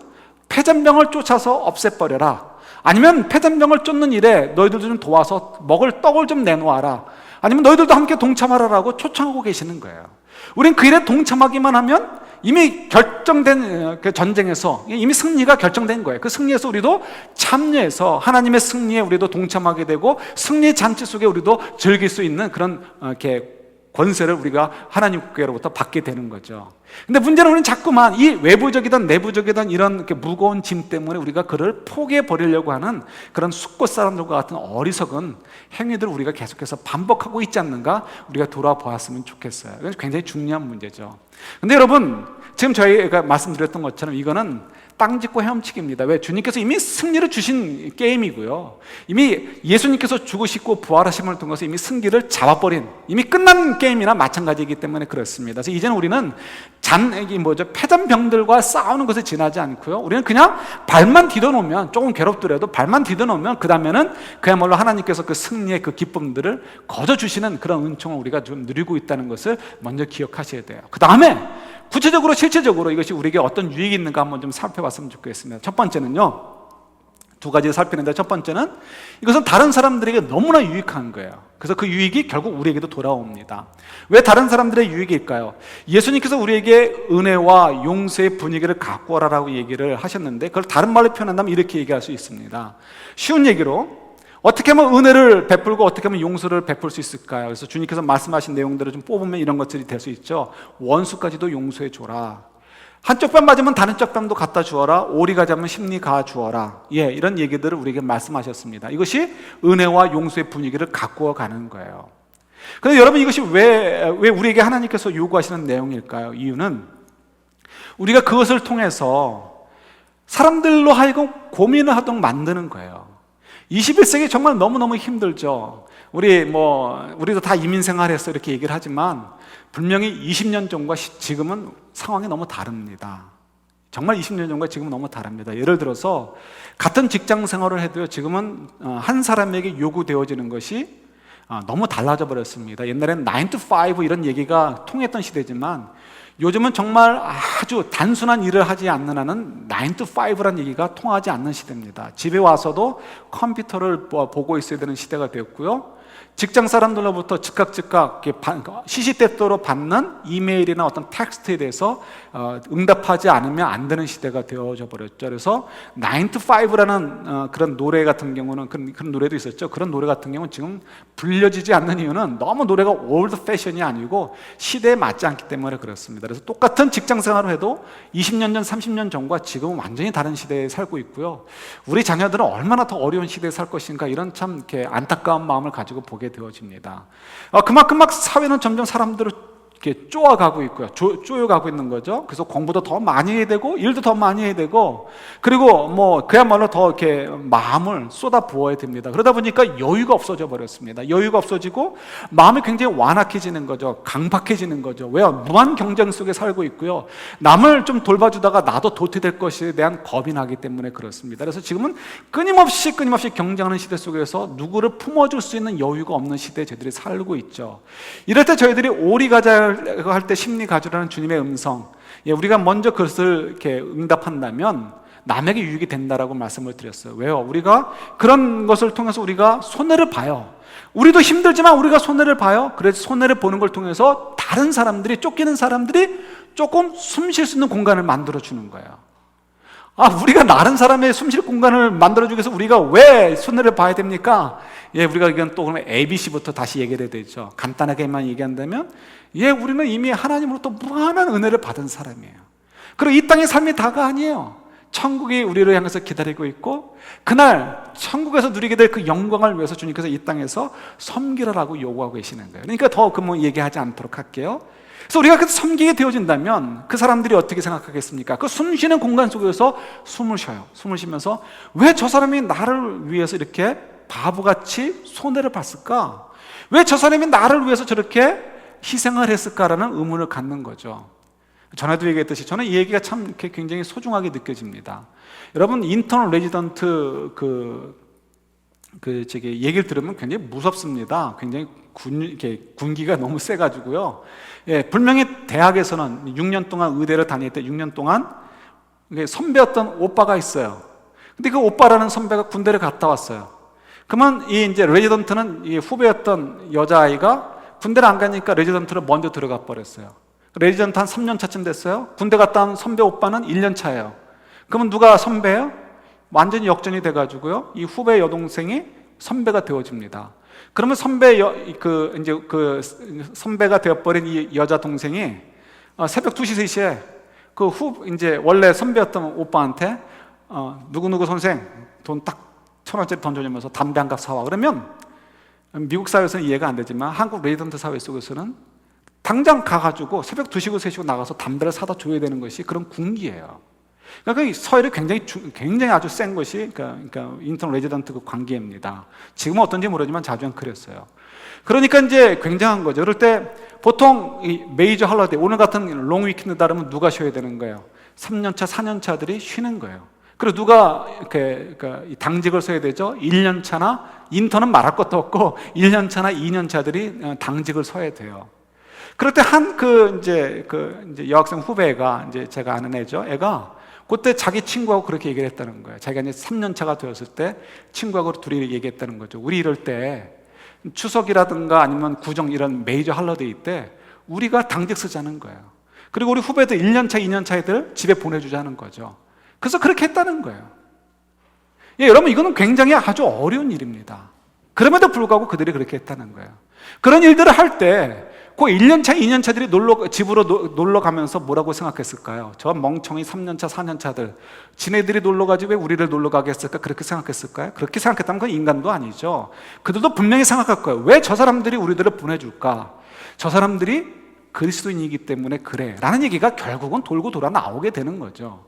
패잔병을 쫓아서 없애버려라, 아니면 패잔병을 쫓는 일에 너희들도 좀 도와서 먹을 떡을 좀 내놓아라, 아니면 너희들도 함께 동참하라라고 초청하고 계시는 거예요. 우린 그 일에 동참하기만 하면 이미 결정된 그 전쟁에서 이미 승리가 결정된 거예요. 그 승리에서 우리도 참여해서 하나님의 승리에 우리도 동참하게 되고 승리 잔치 속에 우리도 즐길 수 있는 그런 이렇게 권세를 우리가 하나님께로부터 받게 되는 거죠. 근데 문제는 우리는 자꾸만 이 외부적이든 내부적이든 이런 이렇게 무거운 짐 때문에 우리가 그를 포기해 버리려고 하는 그런 숫꽃 사람들과 같은 어리석은 행위들을 우리가 계속해서 반복하고 있지 않는가, 우리가 돌아보았으면 좋겠어요. 이건 굉장히 중요한 문제죠. 근데 여러분, 지금 저희가 말씀드렸던 것처럼 이거는 땅 짚고 헤엄치기입니다. 왜? 주님께서 이미 승리를 주신 게임이고요, 이미 예수님께서 죽으시고 부활하심을 통해서 이미 승기를 잡아버린, 이미 끝난 게임이나 마찬가지이기 때문에 그렇습니다. 그래서 이제는 우리는 패잔병들과 싸우는 것에 지나지 않고요, 우리는 그냥 발만 디뎌놓으면, 조금 괴롭더라도 발만 디뎌놓으면 그 다음에는 그야말로 하나님께서 그 승리의 그 기쁨들을 거둬주시는 그런 은총을 우리가 좀 누리고 있다는 것을 먼저 기억하셔야 돼요. 그 다음에 구체적으로 실제적으로 이것이 우리에게 어떤 유익이 있는가 한번 좀 살펴봤으면 좋겠습니다. 첫 번째는요, 두 가지 살피는데, 첫 번째는 이것은 다른 사람들에게 너무나 유익한 거예요. 그래서 그 유익이 결국 우리에게도 돌아옵니다. 왜 다른 사람들의 유익일까요? 예수님께서 우리에게 은혜와 용서의 분위기를 갖고 오라라고 얘기를 하셨는데, 그걸 다른 말로 표현한다면 이렇게 얘기할 수 있습니다. 쉬운 얘기로 어떻게 하면 은혜를 베풀고 어떻게 하면 용서를 베풀 수 있을까요? 그래서 주님께서 말씀하신 내용들을 좀 뽑으면 이런 것들이 될 수 있죠. 원수까지도 용서해 줘라. 한쪽 뺨 맞으면 다른 쪽 뺨도 갖다 주어라. 오리 가자면 십리 가 주어라. 이런 얘기들을 우리에게 말씀하셨습니다. 이것이 은혜와 용서의 분위기를 갖고 가는 거예요. 그런데 여러분, 이것이 왜 우리에게 하나님께서 요구하시는 내용일까요? 이유는 우리가 그것을 통해서 사람들로 하여금 고민을 하도록 만드는 거예요. 21세기 정말 너무너무 힘들죠. 우리도 다 이민 생활했어 이렇게 얘기를 하지만 분명히 20년 전과 지금은 상황이 너무 다릅니다. 정말 20년 전과 지금은 너무 다릅니다. 예를 들어서 같은 직장 생활을 해도요, 지금은 한 사람에게 요구되어지는 것이 너무 달라져 버렸습니다. 옛날에는 9 to 5 이런 얘기가 통했던 시대지만 요즘은 정말 아주 단순한 일을 하지 않는 한은 9 to 5라는 얘기가 통하지 않는 시대입니다. 집에 와서도 컴퓨터를 보고 있어야 되는 시대가 되었고요. 직장 사람들로부터 즉각 시시때때로 받는 이메일이나 어떤 텍스트에 대해서 응답하지 않으면 안 되는 시대가 되어져 버렸죠. 그래서 9 to 5라는 그런 노래 같은 경우는 그런 노래도 있었죠. 그런 노래 같은 경우는 지금 불려지지 않는 이유는 너무 노래가 올드 패션이 아니고 시대에 맞지 않기 때문에 그렇습니다. 그래서 똑같은 직장 생활을 해도 20년 전, 30년 전과 지금은 완전히 다른 시대에 살고 있고요. 우리 자녀들은 얼마나 더 어려운 시대에 살 것인가, 이런 참 이렇게 안타까운 마음을 가지고 보게 되어집니다. 그만큼 막 사회는 점점 사람들을 이렇게 쪼아가고 있고요. 쪼여가고 있는 거죠. 그래서 공부도 더 많이 해야 되고, 일도 더 많이 해야 되고, 그리고 그야말로 더 이렇게 마음을 쏟아 부어야 됩니다. 그러다 보니까 여유가 없어져 버렸습니다. 여유가 없어지고, 마음이 굉장히 완악해지는 거죠. 강박해지는 거죠. 왜요? 무한 경쟁 속에 살고 있고요. 남을 좀 돌봐주다가 나도 도태될 것에 대한 겁이 나기 때문에 그렇습니다. 그래서 지금은 끊임없이 경쟁하는 시대 속에서 누구를 품어줄 수 있는 여유가 없는 시대에 저희들이 살고 있죠. 이럴 때 저희들이 오리 가자 할 때 심리 가져라는 주님의 음성, 우리가 먼저 그것을 이렇게 응답한다면 남에게 유익이 된다라고 말씀을 드렸어요. 왜요? 우리가 그런 것을 통해서 우리가 손해를 봐요. 우리도 힘들지만 우리가 손해를 봐요. 그래서 손해를 보는 걸 통해서 다른 사람들이, 쫓기는 사람들이 조금 숨 쉴 수 있는 공간을 만들어 주는 거예요. 우리가 다른 사람의 숨 쉴 공간을 만들어주기 위해서 우리가 왜 손해를 봐야 됩니까? 우리가 이건 또 그러면 ABC부터 다시 얘기를 해야 되죠. 간단하게만 얘기한다면, 우리는 이미 하나님으로부터 무한한 은혜를 받은 사람이에요. 그리고 이 땅의 삶이 다가 아니에요. 천국이 우리를 향해서 기다리고 있고, 그날 천국에서 누리게 될 그 영광을 위해서 주님께서 이 땅에서 섬기라라고 요구하고 계시는 거예요. 그러니까 더 얘기하지 않도록 할게요. 그래서 우리가 그 섬기게 되어진다면 그 사람들이 어떻게 생각하겠습니까? 그 숨 쉬는 공간 속에서 숨을 쉬어요. 숨을 쉬면서 왜 저 사람이 나를 위해서 이렇게 바보같이 손해를 봤을까? 왜 저 사람이 나를 위해서 저렇게 희생을 했을까라는 의문을 갖는 거죠. 전에도 얘기했듯이 저는 이 얘기가 참 굉장히 소중하게 느껴집니다. 여러분, 인터널 레지던트 얘기를 들으면 굉장히 무섭습니다. 굉장히 군기가 너무 세가지고요. 분명히 대학에서는 6년 동안 의대를 다닐 때 6년 동안 선배였던 오빠가 있어요. 근데 그 오빠라는 선배가 군대를 갔다 왔어요. 그러면 이제 레지던트는 이 후배였던 여자아이가 군대를 안 가니까 레지던트를 먼저 들어가 버렸어요. 레지던트 한 3년 차쯤 됐어요. 군대 갔다 온 선배 오빠는 1년 차예요. 그러면 누가 선배예요? 완전히 역전이 돼가지고요. 이 후배 여동생이 선배가 되어집니다. 그러면 선배가 되어버린 이 여자 동생이 새벽 2시, 3시에 이제 원래 선배였던 오빠한테 누구누구 선생 돈 딱 1,000원짜리 던져주면서 담배 한 갑 사와. 그러면 미국 사회에서는 이해가 안 되지만 한국 레지던트 사회 속에서는 당장 가가지고 새벽 2시고 3시고 나가서 담배를 사다 줘야 되는 것이 그런 군기예요. 그러니까 서열이 굉장히 아주 센 것이 그러니까 인터널 레지던트 그 관계입니다. 지금은 어떤지 모르지만 자주는 그랬어요. 그러니까 이제 굉장한 거죠. 그럴 때 보통 이 메이저 할러데이, 오늘 같은 롱 위켄드 다르면 누가 쉬어야 되는 거예요? 3년차, 4년차들이 쉬는 거예요. 그리고 누가 당직을 서야 되죠? 1년차나, 인턴은 말할 것도 없고 1년차나 2년차들이 당직을 서야 돼요. 그럴 때 이제 여학생 후배가, 이제 제가 아는 애죠. 애가 그때 자기 친구하고 그렇게 얘기를 했다는 거예요. 자기가 이제 3년 차가 되었을 때 친구하고 둘이 얘기했다는 거죠. 우리 이럴 때 추석이라든가 아니면 구정 이런 메이저 할러데이 때 우리가 당직 쓰자는 거예요. 그리고 우리 후배들 1년 차, 2년 차 애들 집에 보내주자는 거죠. 그래서 그렇게 했다는 거예요. 예, 여러분 이거는 굉장히 아주 어려운 일입니다. 그럼에도 불구하고 그들이 그렇게 했다는 거예요. 그런 일들을 할 때 그 1년 차, 2년 차들이 집으로 놀러 가면서 뭐라고 생각했을까요? 저 멍청이 3년 차, 4년 차들 지네들이 놀러 가지 왜 우리를 놀러 가게 했을까? 그렇게 생각했을까요? 그렇게 생각했다면 그건 인간도 아니죠. 그들도 분명히 생각할 거예요. 왜 저 사람들이 우리들을 보내줄까? 저 사람들이 그리스도인이기 때문에 그래 라는 얘기가 결국은 돌고 돌아 나오게 되는 거죠.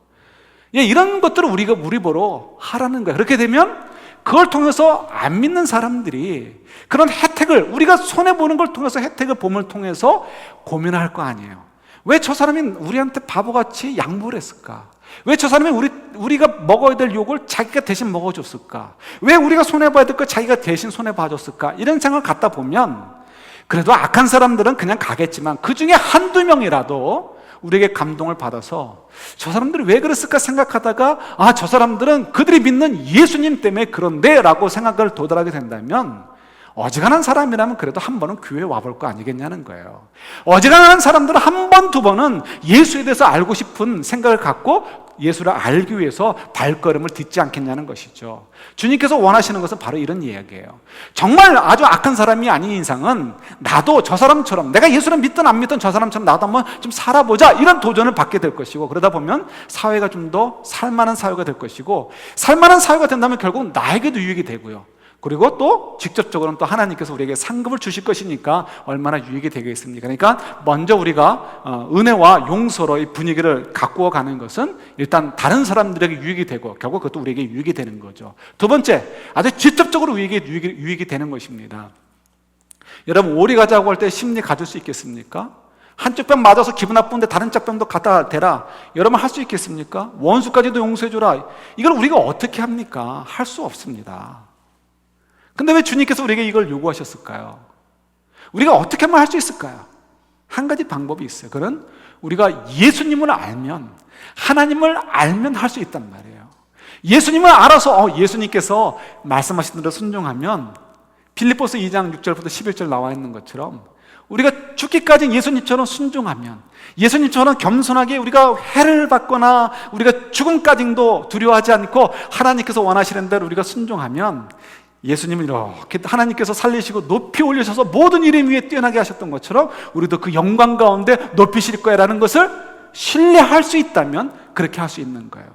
예, 이런 것들을 우리 보러 하라는 거예요. 그렇게 되면 그걸 통해서 안 믿는 사람들이 그런 혜택을, 우리가 손해보는 걸 통해서 혜택을 봄을 통해서 고민할 거 아니에요. 왜 저 사람이 우리한테 바보같이 양보를 했을까? 왜 저 사람이 우리가 먹어야 될 욕을 자기가 대신 먹어줬을까? 왜 우리가 손해봐야 될 거 자기가 대신 손해봐줬을까? 이런 생각을 갖다 보면 그래도 악한 사람들은 그냥 가겠지만 그 중에 한두 명이라도 우리에게 감동을 받아서 저 사람들이 왜 그랬을까 생각하다가 저 사람들은 그들이 믿는 예수님 때문에 그런데 라고 생각을 도달하게 된다면 어지간한 사람이라면 그래도 한 번은 교회에 와볼 거 아니겠냐는 거예요. 어지간한 사람들은 한 번, 두 번은 예수에 대해서 알고 싶은 생각을 갖고 예수를 알기 위해서 발걸음을 딛지 않겠냐는 것이죠. 주님께서 원하시는 것은 바로 이런 이야기예요. 정말 아주 악한 사람이 아닌 이상은 나도 저 사람처럼, 내가 예수를 믿든 안 믿든 저 사람처럼 나도 한번 좀 살아보자, 이런 도전을 받게 될 것이고, 그러다 보면 사회가 좀 더 살만한 사회가 될 것이고, 살만한 사회가 된다면 결국 나에게도 유익이 되고요, 그리고 또 직접적으로는 또 하나님께서 우리에게 상급을 주실 것이니까 얼마나 유익이 되겠습니까? 그러니까 먼저 우리가 은혜와 용서로 이 분위기를 가꾸어 가는 것은 일단 다른 사람들에게 유익이 되고 결국 그것도 우리에게 유익이 되는 거죠. 두 번째, 아주 직접적으로 유익이 되는 것입니다. 여러분, 오리 가자고 할 때 심리 가질 수 있겠습니까? 한쪽 병 맞아서 기분 나쁜데 다른 쪽 병도 갖다 대라, 여러분 할 수 있겠습니까? 원수까지도 용서해줘라, 이걸 우리가 어떻게 합니까? 할 수 없습니다. 근데 왜 주님께서 우리에게 이걸 요구하셨을까요? 우리가 어떻게 하면 할 수 있을까요? 한 가지 방법이 있어요. 그건 우리가 예수님을 알면, 하나님을 알면 할 수 있단 말이에요. 예수님을 알아서 예수님께서 말씀하신 대로 순종하면, 빌립보서 2장 6절부터 11절 나와 있는 것처럼 우리가 죽기까지 예수님처럼 순종하면, 예수님처럼 겸손하게 우리가 해를 받거나 우리가 죽음까지도 두려워하지 않고 하나님께서 원하시는 대로 우리가 순종하면, 예수님을 이렇게 하나님께서 살리시고 높이 올리셔서 모든 이름 위에 뛰어나게 하셨던 것처럼 우리도 그 영광 가운데 높이실 거야 라는 것을 신뢰할 수 있다면 그렇게 할 수 있는 거예요.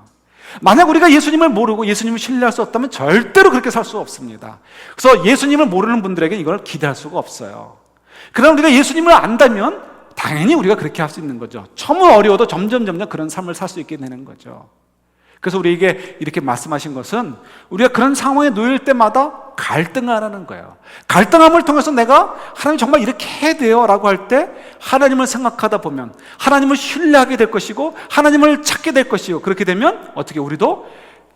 만약 우리가 예수님을 모르고 예수님을 신뢰할 수 없다면 절대로 그렇게 살 수 없습니다. 그래서 예수님을 모르는 분들에게 이걸 기대할 수가 없어요. 그러나 우리가 예수님을 안다면 당연히 우리가 그렇게 할 수 있는 거죠. 처음은 어려워도 점점 그런 삶을 살 수 있게 되는 거죠. 그래서 우리에게 이렇게 말씀하신 것은 우리가 그런 상황에 놓일 때마다 갈등하라는 거예요. 갈등함을 통해서 내가 하나님 정말 이렇게 해야 돼요 라고 할 때 하나님을 생각하다 보면 하나님을 신뢰하게 될 것이고 하나님을 찾게 될 것이고, 그렇게 되면 어떻게 우리도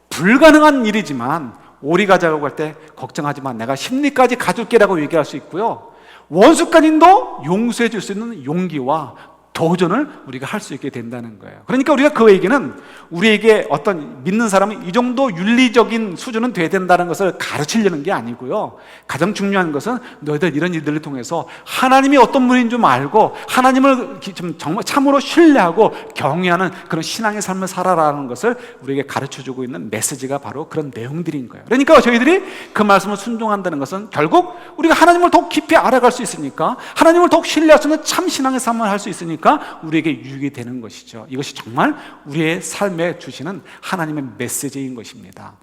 불가능한 일이지만 오리 가자고 할 때 걱정하지 마, 내가 심리까지 가줄게 라고 얘기할 수 있고요, 원수까지도 용서해 줄 수 있는 용기와 도전을 우리가 할 수 있게 된다는 거예요. 그러니까 우리가 그 얘기는 우리에게 어떤 믿는 사람은 이 정도 윤리적인 수준은 돼야 된다는 것을 가르치려는 게 아니고요, 가장 중요한 것은 너희들 이런 일들을 통해서 하나님이 어떤 분인 줄 알고 하나님을 좀 정말 참으로 신뢰하고 경외하는 그런 신앙의 삶을 살아라는 것을 우리에게 가르쳐주고 있는 메시지가 바로 그런 내용들인 거예요. 그러니까 저희들이 그 말씀을 순종한다는 것은 결국 우리가 하나님을 더욱 깊이 알아갈 수 있으니까, 하나님을 더욱 신뢰할 수 있는 참 신앙의 삶을 할 수 있으니까 우리에게 유익이 되는 것이죠. 이것이 정말 우리의 삶에 주시는 하나님의 메시지인 것입니다.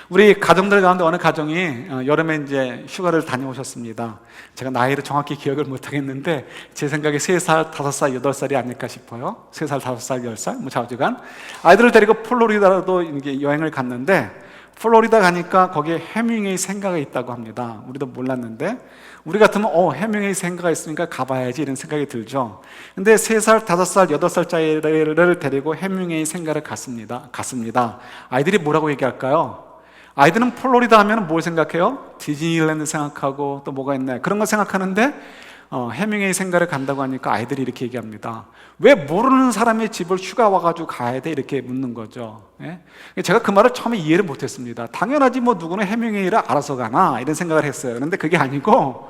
우리 가정들 가운데 어느 가정이 여름에 이제 휴가를 다녀오셨습니다. 제가 나이를 정확히 기억을 못하겠는데 제 생각에 3살, 5살, 8살이 아닐까 싶어요. 3살, 5살, 10살 뭐 좌우지간 아이들을 데리고 플로리다로 이제 여행을 갔는데, 플로리다 가니까 거기에 해밍웨이 생가가 있다고 합니다. 우리도 몰랐는데 우리 같으면 해밍웨이 생가가 있으니까 가봐야지 이런 생각이 들죠. 근데 3살, 5살, 8살짜리를 데리고 해밍웨이 생가를 갔습니다. 아이들이 뭐라고 얘기할까요? 아이들은 플로리다 하면 뭘 생각해요? 디즈니랜드 생각하고 또 뭐가 있나요? 그런 거 생각하는데 해밍웨이 생가를 간다고 하니까 아이들이 이렇게 얘기합니다. 왜 모르는 사람의 집을 휴가 와가지고 가야 돼? 이렇게 묻는 거죠. 예? 제가 그 말을 처음에 이해를 못했습니다. 당연하지 뭐 누구는 해밍웨이를 알아서 가나 이런 생각을 했어요. 그런데 그게 아니고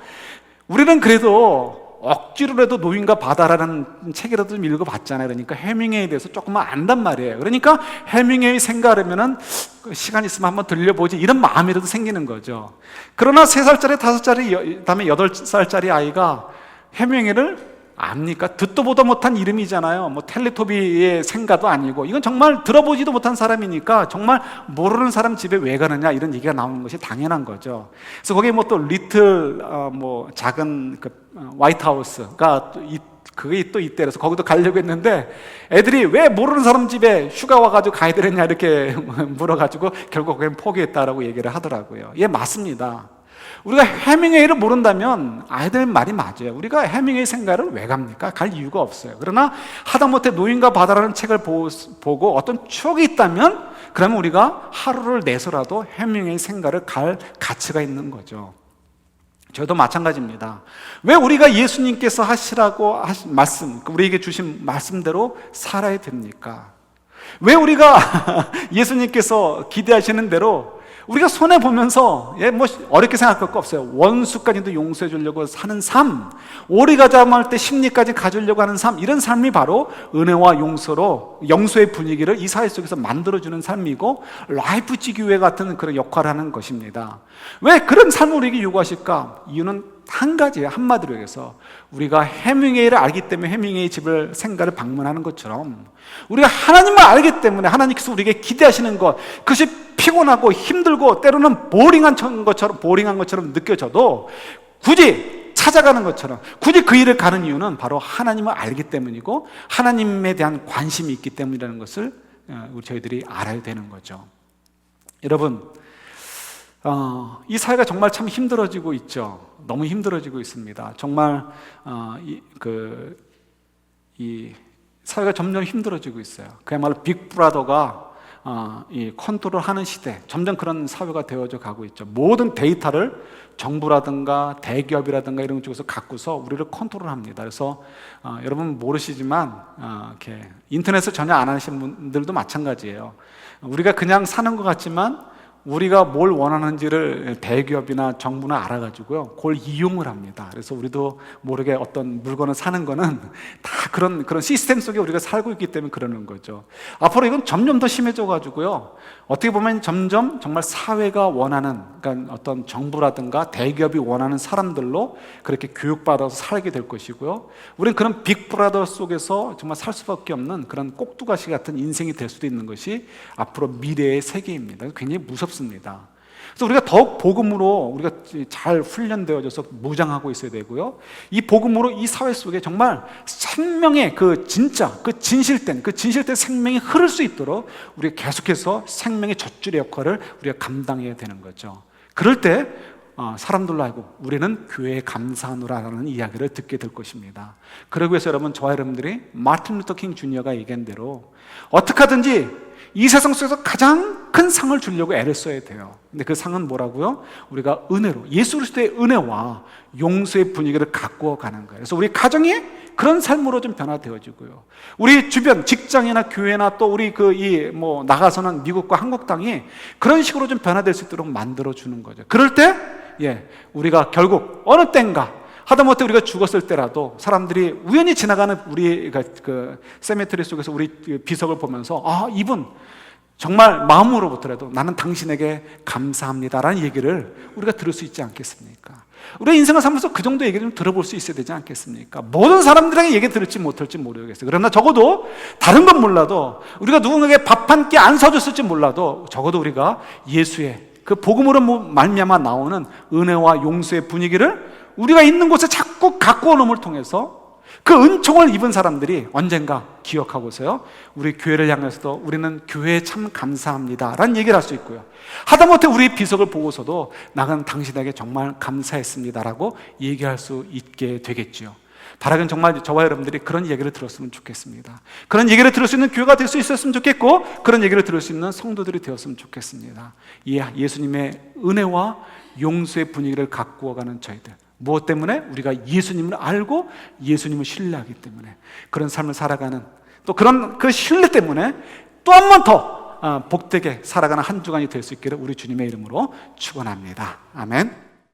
우리는 그래도 억지로라도 노인과 바다라는 책이라도 좀 읽어봤잖아요. 그러니까 해밍웨이에 대해서 조금만 안단 말이에요. 그러니까 해밍웨이 생각하려면은 시간 있으면 한번 들려보지 이런 마음이라도 생기는 거죠. 그러나 3살짜리, 5살짜리, 그다음에 8살짜리 아이가 해밍웨이를 압니까? 듣도 보도 못한 이름이잖아요. 뭐 텔레토비의 생가도 아니고 이건 정말 들어보지도 못한 사람이니까 정말 모르는 사람 집에 왜 가느냐 이런 얘기가 나오는 것이 당연한 거죠. 그래서 거기에 뭐 또 리틀 뭐 작은 그 화이트하우스가 또 그게 또 있대. 그래서 거기도 가려고 했는데 애들이 왜 모르는 사람 집에 휴가 와가지고 가야 되느냐 이렇게 물어가지고 결국 그냥 포기했다라고 얘기를 하더라고요. 예, 맞습니다. 우리가 해밍웨이를 모른다면 아이들 말이 맞아요. 우리가 해밍웨이 생가를 왜 갑니까? 갈 이유가 없어요. 그러나 하다못해 노인과 바다라는 책을 보고 어떤 추억이 있다면 그러면 우리가 하루를 내서라도 해밍웨이 생가를 갈 가치가 있는 거죠. 저도 마찬가지입니다. 왜 우리가 예수님께서 하시라고 하신 말씀, 우리에게 주신 말씀대로 살아야 됩니까? 왜 우리가 예수님께서 기대하시는 대로 우리가 손해보면서 뭐 어렵게 생각할 거 없어요. 원수까지도 용서해 주려고 사는 삶, 오리가 잡을 때 심리까지 가지려고 하는 삶, 이런 삶이 바로 은혜와 용서로 영소의 분위기를 이 사회 속에서 만들어주는 삶이고 라이프 지교회 같은 그런 역할을 하는 것입니다. 왜 그런 삶을 우리에게 요구하실까? 이유는 한 가지예요. 한마디로 얘기해서 우리가 해밍웨이를 알기 때문에 해밍웨이 집을 생가를 방문하는 것처럼 우리가 하나님을 알기 때문에 하나님께서 우리에게 기대하시는 것, 그것이 피곤하고 힘들고 때로는 보링한 것처럼 느껴져도 굳이 찾아가는 것처럼 굳이 그 일을 가는 이유는 바로 하나님을 알기 때문이고 하나님에 대한 관심이 있기 때문이라는 것을 저희들이 알아야 되는 거죠. 여러분, 이 사회가 정말 참 힘들어지고 있죠. 너무 힘들어지고 있습니다. 정말 이 사회가 점점 힘들어지고 있어요. 그야말로 빅브라더가 이 컨트롤하는 시대, 점점 그런 사회가 되어져 가고 있죠. 모든 데이터를 정부라든가 대기업이라든가 이런 쪽에서 갖고서 우리를 컨트롤합니다. 그래서 여러분 모르시지만 이렇게 인터넷을 전혀 안 하시는 분들도 마찬가지예요. 우리가 그냥 사는 것 같지만 우리가 뭘 원하는지를 대기업이나 정부는 알아가지고요, 그걸 이용을 합니다. 그래서 우리도 모르게 어떤 물건을 사는 거는 다 그런 시스템 속에 우리가 살고 있기 때문에 그러는 거죠. 앞으로 이건 점점 더 심해져가지고요, 어떻게 보면 점점 정말 사회가 원하는, 그러니까 어떤 정부라든가 대기업이 원하는 사람들로 그렇게 교육받아서 살게 될 것이고요, 우리는 그런 빅브라더 속에서 정말 살 수밖에 없는 그런 꼭두가시 같은 인생이 될 수도 있는 것이 앞으로 미래의 세계입니다. 굉장히 무섭습니다. 그래서 우리가 더욱 복음으로 우리가 잘 훈련되어져서 무장하고 있어야 되고요, 이 복음으로 이 사회 속에 정말 생명의 진실된 생명이 흐를 수 있도록 우리가 계속해서 생명의 젖줄의 역할을 우리가 감당해야 되는 거죠. 그럴 때 사람들로 하여금 우리는 교회에 감사하노라라는 이야기를 듣게 될 것입니다. 그러기 위해서 여러분, 저와 여러분들이 마틴 루터 킹 주니어가 얘기한 대로 어떻게 하든지 이 세상 속에서 가장 큰 상을 주려고 애를 써야 돼요. 근데 그 상은 뭐라고요? 우리가 은혜로, 예수 그리스도의 은혜와 용서의 분위기를 갖고 가는 거예요. 그래서 우리 가정이 그런 삶으로 좀 변화되어지고요, 우리 주변 직장이나 교회나 또 우리 나가서는 미국과 한국 땅이 그런 식으로 좀 변화될 수 있도록 만들어 주는 거죠. 그럴 때 우리가 결국 어느 땐가 하다못해 우리가 죽었을 때라도 사람들이 우연히 지나가는 우리 그 세메트리 속에서 우리 비석을 보면서 이분 정말 마음으로부터라도 나는 당신에게 감사합니다라는 얘기를 우리가 들을 수 있지 않겠습니까? 우리가 인생을 살면서 그 정도 얘기를 좀 들어볼 수 있어야 되지 않겠습니까? 모든 사람들에게 얘기 들을지 못할지 모르겠어요. 그러나 적어도 다른 건 몰라도, 우리가 누군가에게 밥 한 끼 안 사줬을지 몰라도 적어도 우리가 예수의 그 복음으로 말미암아 나오는 은혜와 용서의 분위기를 우리가 있는 곳에 자꾸 갖고 오는을 통해서 그 은총을 입은 사람들이 언젠가 기억하고서요, 우리 교회를 향해서도 우리는 교회에 참 감사합니다 라는 얘기를 할 수 있고요, 하다못해 우리 비석을 보고서도 나는 당신에게 정말 감사했습니다 라고 얘기할 수 있게 되겠죠. 바라긴 정말 저와 여러분들이 그런 얘기를 들었으면 좋겠습니다. 그런 얘기를 들을 수 있는 교회가 될 수 있었으면 좋겠고, 그런 얘기를 들을 수 있는 성도들이 되었으면 좋겠습니다. 예수님의 은혜와 용서의 분위기를 가꾸어 가는 저희들, 무엇 때문에? 우리가 예수님을 알고 예수님을 신뢰하기 때문에. 그런 삶을 살아가는, 또 그런 그 신뢰 때문에 또 한 번 더 복되게 살아가는 한 주간이 될 수 있기를 우리 주님의 이름으로 축원합니다. 아멘.